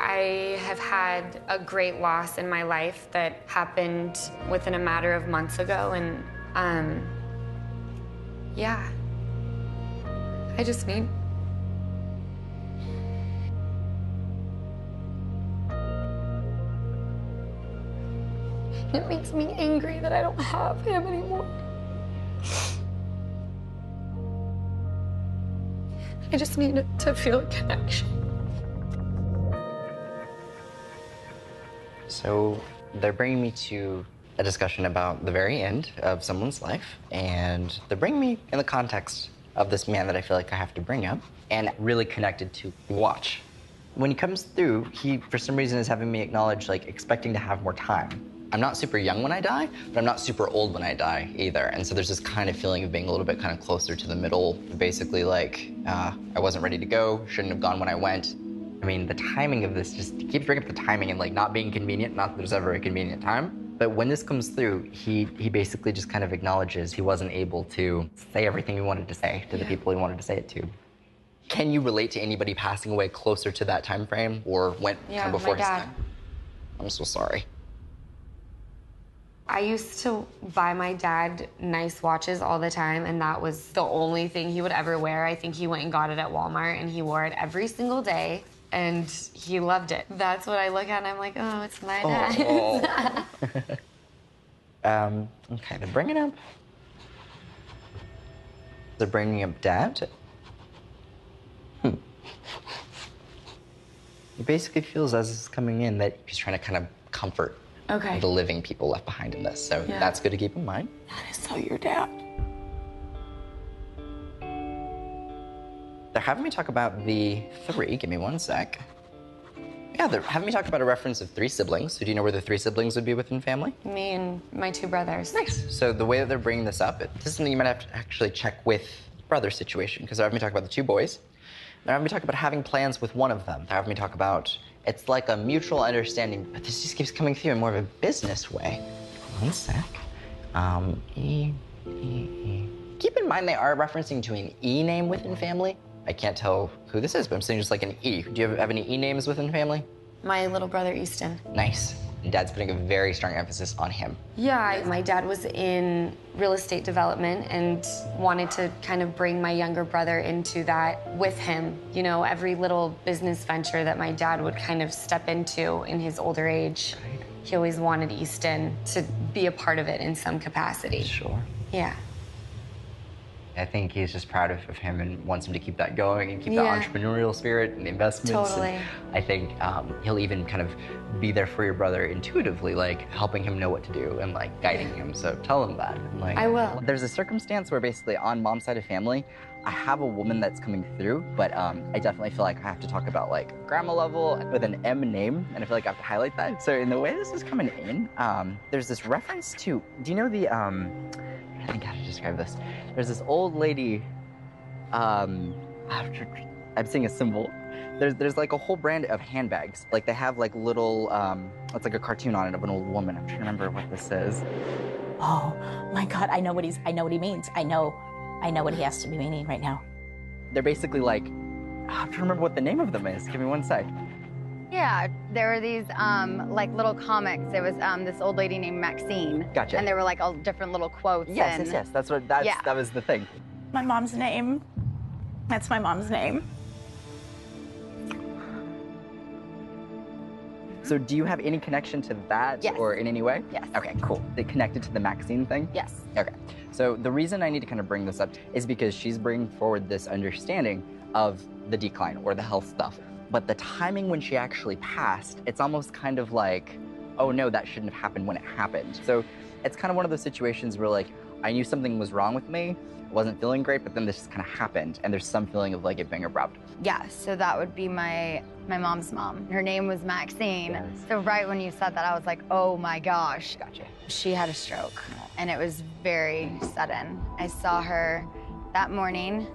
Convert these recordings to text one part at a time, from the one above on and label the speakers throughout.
Speaker 1: I have had a great loss in my life that happened within a matter of months ago, and yeah, I just need. It makes me angry that I don't have him anymore. I just need to feel a connection.
Speaker 2: So they're bringing me to a discussion about the very end of someone's life, and they're bringing me in the context of this man that I feel like I have to bring up, and really connected to watch. When he comes through, he, for some reason, is having me acknowledge, like, expecting to have more time. I'm not super young when I die, but I'm not super old when I die either. And so there's this kind of feeling of being a little bit kind of closer to the middle. Basically, like, I wasn't ready to go, shouldn't have gone when I went. I mean, the timing of this just keeps bringing up the timing and, like, not being convenient. Not that there's ever a convenient time. But when this comes through, he basically just kind of acknowledges he wasn't able to say everything he wanted to say to the people he wanted to say it to. Can you relate to anybody passing away closer to that time frame or went kind of before his time? I'm so sorry.
Speaker 1: I used to buy my dad nice watches all the time, and that was the only thing he would ever wear. I think he went and got it at Walmart, and he wore it every single day, and he loved it. That's what I look at, and I'm like, oh, it's my dad.
Speaker 2: Okay, they're bringing up dad. It basically feels as it's coming in that he's trying to kind of comfort the living people left behind in this. So that's good to keep in mind.
Speaker 3: That is so your dad.
Speaker 2: They're having me talk about the 3. Give me one sec. Yeah, they're having me talk about a reference of 3 siblings. So do you know where the 3 siblings would be within family?
Speaker 1: Me and my 2 brothers.
Speaker 2: Nice. So the way that they're bringing this up, this is something you might have to actually check with brother situation, because they're having me talk about the 2 boys. They're having me talk about having plans with one of them. They're having me talk about it's like a mutual understanding, but this just keeps coming through in more of a business way. One sec. Keep in mind they are referencing to an E name within family. I can't tell who this is, but I'm saying just like an E. Do you have any E names within family?
Speaker 1: My little brother, Easton.
Speaker 2: Nice. And Dad's putting a very strong emphasis on him.
Speaker 1: Yeah, my dad was in real estate development and wanted to kind of bring my younger brother into that with him. You know, every little business venture that my dad would kind of step into in his older age, he always wanted Easton to be a part of it in some capacity.
Speaker 2: Sure.
Speaker 1: Yeah.
Speaker 2: I think he's just proud of him and wants him to keep that going and keep that entrepreneurial spirit and the investments.
Speaker 1: Totally.
Speaker 2: And I think he'll even kind of be there for your brother intuitively, like helping him know what to do and like guiding him. So tell him that. And, like,
Speaker 1: I will.
Speaker 2: There's a circumstance where basically on mom's side of family, I have a woman that's coming through, but I definitely feel like I have to talk about like grandma level with an M name, and I feel like I have to highlight that. So in the way this is coming in, there's this reference to, do you know the, I think how to describe this. There's this old lady, I'm seeing a symbol. There's like a whole brand of handbags. Like they have like little, it's like a cartoon on it of an old woman. I'm trying to remember what this is.
Speaker 3: Oh my God, I know what he means. I know what he has to be meaning right now.
Speaker 2: They're basically like, I'm trying to remember what the name of them is. Give me one sec.
Speaker 4: Yeah, there were these like little comics. There was this old lady named Maxine.
Speaker 2: Gotcha.
Speaker 4: And there were like all different little quotes.
Speaker 2: Yes. That was the thing.
Speaker 3: My mom's name. That's my mom's name.
Speaker 2: So do you have any connection to that or in any way?
Speaker 4: Yes.
Speaker 2: Okay, cool. They connected to the Maxine thing?
Speaker 4: Yes.
Speaker 2: Okay. So the reason I need to kind of bring this up is because she's bringing forward this understanding of the decline or the health stuff. But the timing when she actually passed, it's almost kind of like, oh no, that shouldn't have happened when it happened. So it's kind of one of those situations where like, I knew something was wrong with me, wasn't feeling great, but then this just kind of happened, and there's some feeling of like it being abrupt.
Speaker 4: Yeah, so that would be my mom's mom. Her name was Maxine.
Speaker 2: Yes.
Speaker 4: So right when you said that, I was like, oh my gosh.
Speaker 2: Gotcha.
Speaker 4: She had a stroke, and it was very sudden. I saw her that morning,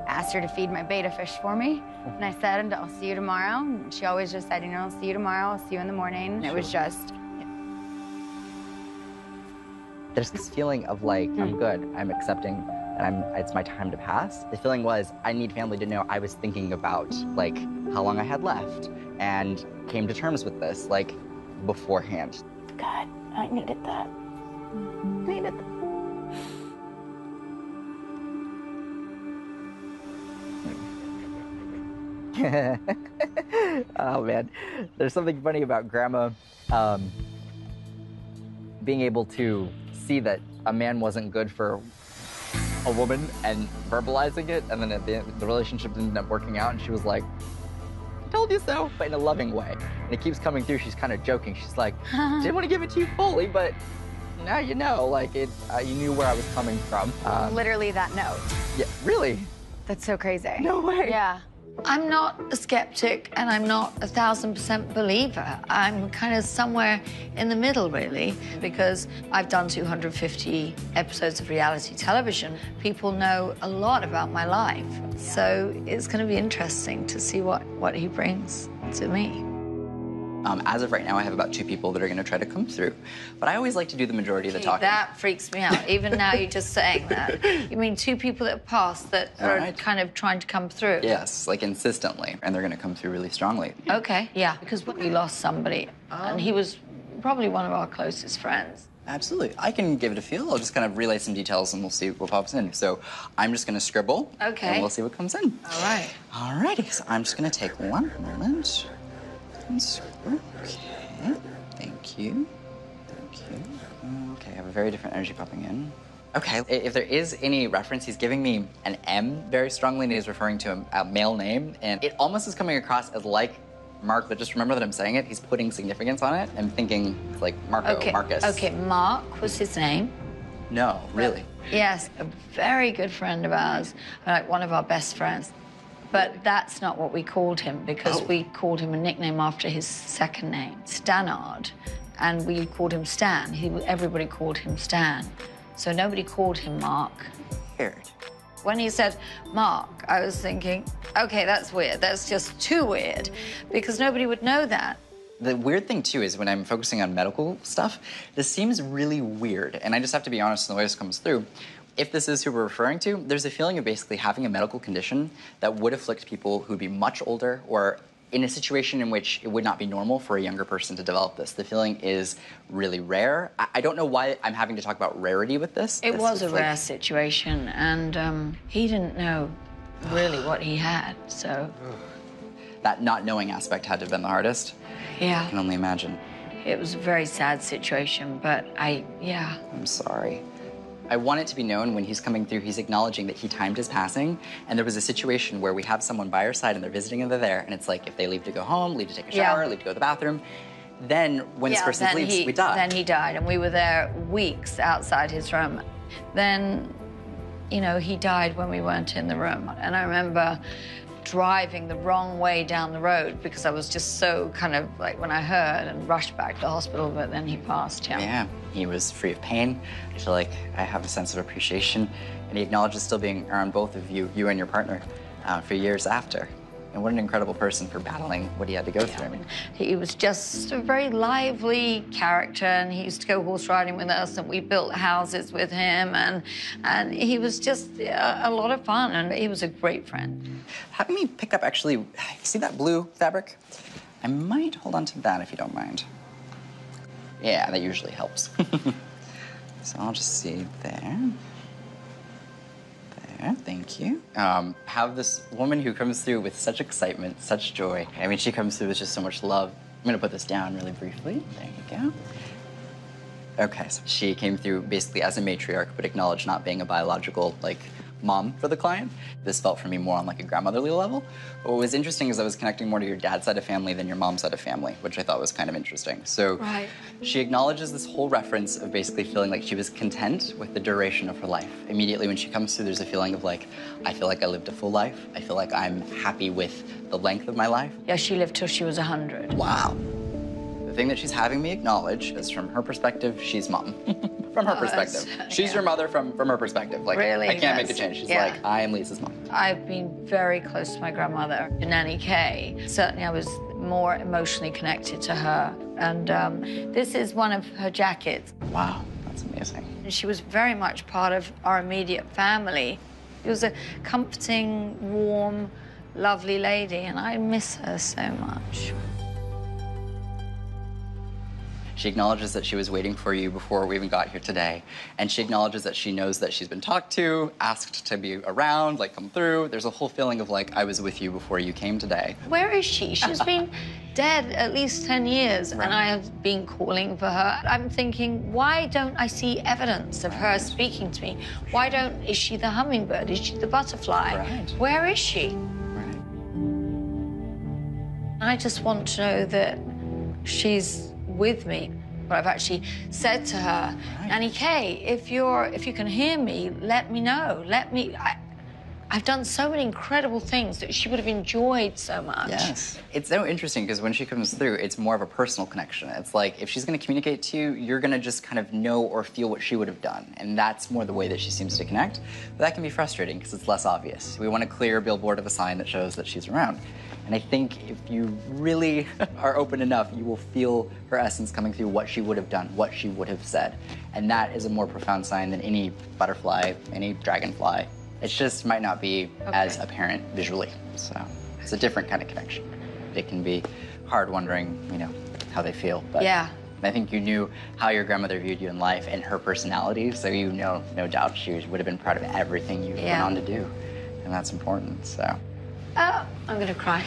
Speaker 4: asked her to feed my betta fish for me, and I said, I'll see you tomorrow. And she always just said, you know, I'll see you tomorrow, I'll see you in the morning. And it was just...
Speaker 2: There's this feeling of like, I'm good, I'm accepting and it's my time to pass. The feeling was, I need family to know I was thinking about, like, how long I had left, and came to terms with this, like, beforehand.
Speaker 3: God, I needed that. Needed that.
Speaker 2: Oh man, there's something funny about Grandma being able to see that a man wasn't good for a woman and verbalizing it, and then at the end, the relationship ended up working out, and she was like, I told you so, but in a loving way. And it keeps coming through. She's kind of joking. She's like, didn't want to give it to you fully, but now you know, like you knew where I was coming from.
Speaker 4: Literally that note.
Speaker 2: Yeah, really?
Speaker 4: That's so crazy.
Speaker 2: No way.
Speaker 4: Yeah.
Speaker 5: I'm not a skeptic and I'm not 1,000% believer. I'm kind of somewhere in the middle, really, because I've done 250 episodes of reality television. People know a lot about my life, so it's going to be interesting to see what he brings to me.
Speaker 2: As of right now, I have about 2 people that are going to try to come through. But I always like to do the majority of the talking.
Speaker 5: That freaks me out. Even now, you're just saying that. You mean 2 people that have passed that are kind of trying to come through?
Speaker 2: Yes, like insistently. And they're going to come through really strongly.
Speaker 5: Okay, yeah, because we lost somebody, and he was probably one of our closest friends.
Speaker 2: Absolutely. I can give it a feel. I'll just kind of relay some details and we'll see what pops in. So I'm just going to scribble.
Speaker 5: Okay.
Speaker 2: And we'll see what comes in.
Speaker 5: All right.
Speaker 2: All righty. So I'm just going to take one moment. Okay. Thank you. Thank you. Okay, I have a very different energy popping in. Okay, if there is any reference, he's giving me an M very strongly, and he's referring to a male name, and it almost is coming across as like Mark, but just remember that I'm saying it. He's putting significance on it. I'm thinking it's like Marco, Marcus.
Speaker 5: Okay, Mark was his name.
Speaker 2: No, really.
Speaker 5: Yes, a very good friend of ours, like one of our best friends. But that's not what we called him, because we called him a nickname after his second name, Stannard, and we called him Stan. Everybody called him Stan, so nobody called him Mark.
Speaker 2: Weird.
Speaker 5: When he said Mark, I was thinking, okay, that's weird. That's just too weird, because nobody would know that.
Speaker 2: The weird thing, too, is when I'm focusing on medical stuff, this seems really weird, and I just have to be honest in the way this comes through. If this is who we're referring to, there's a feeling of basically having a medical condition that would afflict people who'd be much older or in a situation in which it would not be normal for a younger person to develop this. The feeling is really rare. I don't know why I'm having to talk about rarity with this.
Speaker 5: It was a rare situation, and he didn't know really what he had, so...
Speaker 2: That not knowing aspect had to have been the hardest.
Speaker 5: Yeah.
Speaker 2: I can only imagine.
Speaker 5: It was a very sad situation, but yeah.
Speaker 2: I'm sorry. I want it to be known when he's coming through, he's acknowledging that he timed his passing, and there was a situation where we have someone by our side and they're visiting and they're there, and it's like if they leave to go home, leave to take a shower, leave to go to the bathroom, then when this person leaves, we die.
Speaker 5: Then he died, and we were there weeks outside his room. Then, you know, he died when we weren't in the room, and I remember driving the wrong way down the road because I was just so kind of like when I heard and rushed back to the hospital, but then he passed,
Speaker 2: Yeah, he was free of pain. I feel like I have a sense of appreciation, and he acknowledges still being around both of you and your partner, for years after. And what an incredible person for battling what he had to go through. I mean,
Speaker 5: he was just a very lively character, and he used to go horse riding with us, and we built houses with him, and he was just a lot of fun, and he was a great friend.
Speaker 2: Having me pick up, actually, see that blue fabric? I might hold on to that if you don't mind. Yeah, that usually helps. So I'll just see there. Thank you. Have this woman who comes through with such excitement, such joy. I mean, she comes through with just so much love. I'm gonna put this down really briefly. There you go. Okay, so she came through basically as a matriarch, but acknowledged not being a biological, like, mom for the client. This felt for me more on like a grandmotherly level. But what was interesting is I was connecting more to your dad's side of family than your mom's side of family, which I thought was kind of interesting. So she acknowledges this whole reference of basically feeling like she was content with the duration of her life. Immediately when she comes through, there's a feeling of like, I feel like I lived a full life. I feel like I'm happy with the length of my life.
Speaker 5: Yeah, she lived till she was 100.
Speaker 2: Wow. The thing that she's having me acknowledge is from her perspective, she's mom. From her perspective. She's your mother from her perspective. Like,
Speaker 5: really?
Speaker 2: I can't make the change. She's like, I am Lisa's mom.
Speaker 5: I've been very close to my grandmother, Nanny Kay. Certainly I was more emotionally connected to her. And this is one of her jackets.
Speaker 2: Wow. That's amazing.
Speaker 5: And she was very much part of our immediate family. She was a comforting, warm, lovely lady, and I miss her so much.
Speaker 2: She acknowledges that she was waiting for you before we even got here today. And she acknowledges that she knows that she's been talked to, asked to be around, like come through. There's a whole feeling of like, I was with you before you came today.
Speaker 5: Where is she? She's been dead at least 10 years, and I have been calling for her. I'm thinking, why don't I see evidence of her speaking to me? Is she the hummingbird? Is she the butterfly?
Speaker 2: Right.
Speaker 5: Where is she?
Speaker 2: Right.
Speaker 5: I just want to know that she's with me. But I've actually said to her, Nanny Kay, if you can hear me, let me know. I've done so many incredible things that she would have enjoyed so much.
Speaker 2: Yes. It's so interesting because when she comes through, it's more of a personal connection. It's like if she's going to communicate to you, you're going to just kind of know or feel what she would have done. And that's more the way that she seems to connect. But that can be frustrating because it's less obvious. We want a clear billboard of a sign that shows that she's around. And I think if you really are open enough, you will feel her essence coming through what she would have done, what she would have said. And that is a more profound sign than any butterfly, any dragonfly. It just might not be as apparent visually. So it's a different kind of connection. It can be hard wondering, how they feel. But
Speaker 5: Yeah.
Speaker 2: I think you knew how your grandmother viewed you in life and her personality, so no doubt she would have been proud of everything you went on to do. And that's important, so.
Speaker 5: Oh, I'm gonna cry.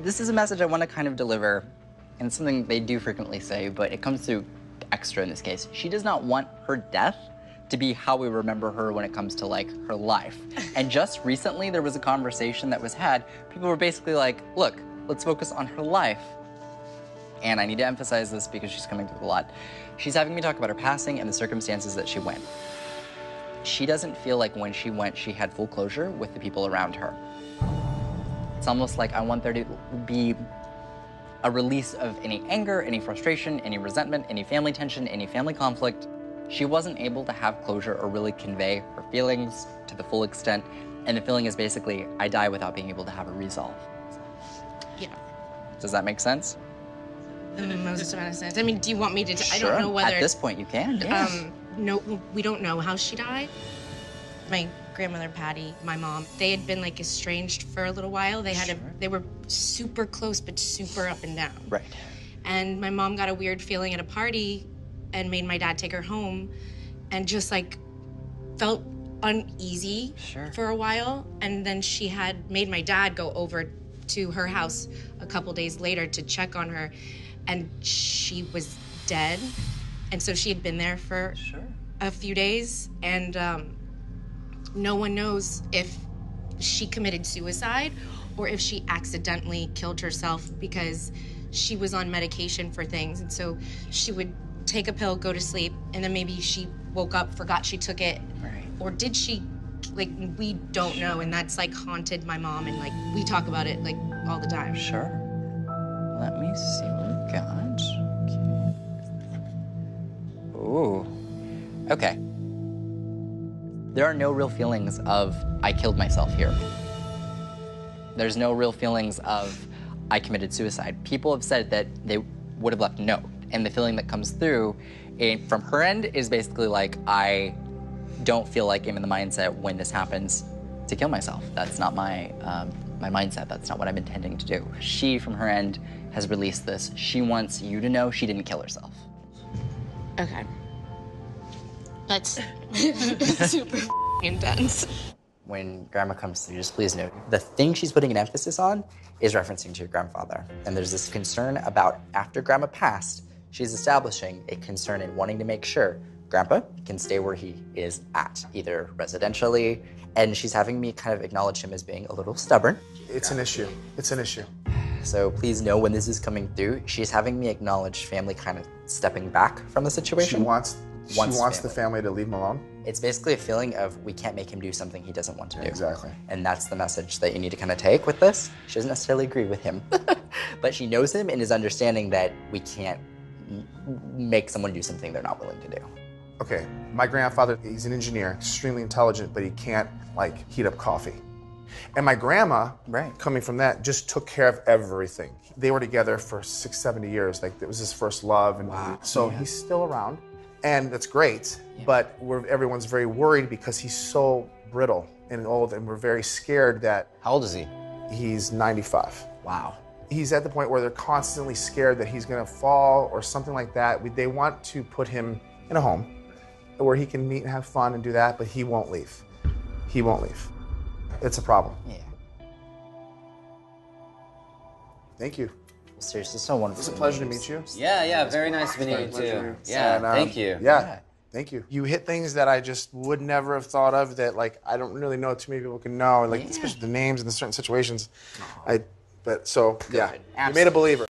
Speaker 2: This is a message I want to kind of deliver, and it's something they do frequently say, but it comes through extra in this case. She does not want her death to be how we remember her when it comes to like her life. And just recently there was a conversation that was had. People were basically like, look, let's focus on her life. And I need to emphasize this because she's coming through a lot. She's having me talk about her passing and the circumstances that she went. She doesn't feel like when she went, she had full closure with the people around her. It's almost like I want there to be a release of any anger, any frustration, any resentment, any family tension, any family conflict. She wasn't able to have closure or really convey her feelings to the full extent. And the feeling is basically, I die without being able to have a resolve.
Speaker 6: Yeah.
Speaker 2: Does that make sense?
Speaker 6: The most amount of sense. I mean, do you want me to?
Speaker 2: Sure.
Speaker 6: I don't know whether.
Speaker 2: At this point, you can. Yes.
Speaker 6: No, we don't know how she died. My grandmother Patty, my mom, they had been like estranged for a little while. They were super close, but super up and down.
Speaker 2: Right.
Speaker 6: And my mom got a weird feeling at a party and made my dad take her home and just like felt uneasy for a while. And then she had made my dad go over to her house a couple days later to check on her, and she was dead. And so she had been there for a few days, and no one knows if she committed suicide or if she accidentally killed herself because she was on medication for things. And so she would take a pill, go to sleep, and then maybe she woke up, forgot she took it.
Speaker 2: Right.
Speaker 6: Or did she, like, we don't know. And that's like haunted my mom, and like we talk about it like all the time.
Speaker 2: Sure. Let me see what we got. Ooh. Okay. There are no real feelings of, I killed myself here. There's no real feelings of, I committed suicide. People have said that they would have left a note. And the feeling that comes through from her end is basically like, I don't feel like I'm in the mindset when this happens to kill myself. That's not my mindset. That's not what I'm intending to do. She, from her end, has released this. She wants you to know she didn't kill herself.
Speaker 6: Okay. That's super intense.
Speaker 2: When grandma comes through, just please note, the thing she's putting an emphasis on is referencing to your grandfather. And there's this concern about after grandma passed, she's establishing a concern in wanting to make sure grandpa can stay where he is at, either residentially, and she's having me kind of acknowledge him as being a little stubborn.
Speaker 7: It's an issue. It's an issue.
Speaker 2: So please know when this is coming through, she's having me acknowledge family kind of stepping back from the situation.
Speaker 7: She wants the family to leave him alone?
Speaker 2: It's basically a feeling of we can't make him do something he doesn't want to do.
Speaker 7: Exactly.
Speaker 2: And that's the message that you need to kind of take with this. She doesn't necessarily agree with him, but she knows him and is understanding that we can't make someone do something they're not willing to do.
Speaker 7: Okay, my grandfather, he's an engineer, extremely intelligent, but he can't, like, heat up coffee. And my grandma, coming from that, just took care of everything. They were together for 70 years. Like, it was his first love. And so he's still around. And that's great. But everyone's very worried because he's so brittle and old. And we're very scared that...
Speaker 2: How old is he?
Speaker 7: He's 95.
Speaker 2: Wow.
Speaker 7: He's at the point where they're constantly scared that he's going to fall or something like that. They want to put him in a home where he can meet and have fun and do that, but he won't leave. He won't leave. It's a problem.
Speaker 2: Yeah.
Speaker 7: Thank you.
Speaker 2: Seriously, so wonderful.
Speaker 7: It's a pleasure to meet you.
Speaker 8: Yeah, very nice meeting you too. Yeah,
Speaker 7: And,
Speaker 8: thank you.
Speaker 7: Yeah, thank you. You hit things that I just would never have thought of that, like, I don't really know too many people can know, and like, especially the names in the certain situations. You made a believer.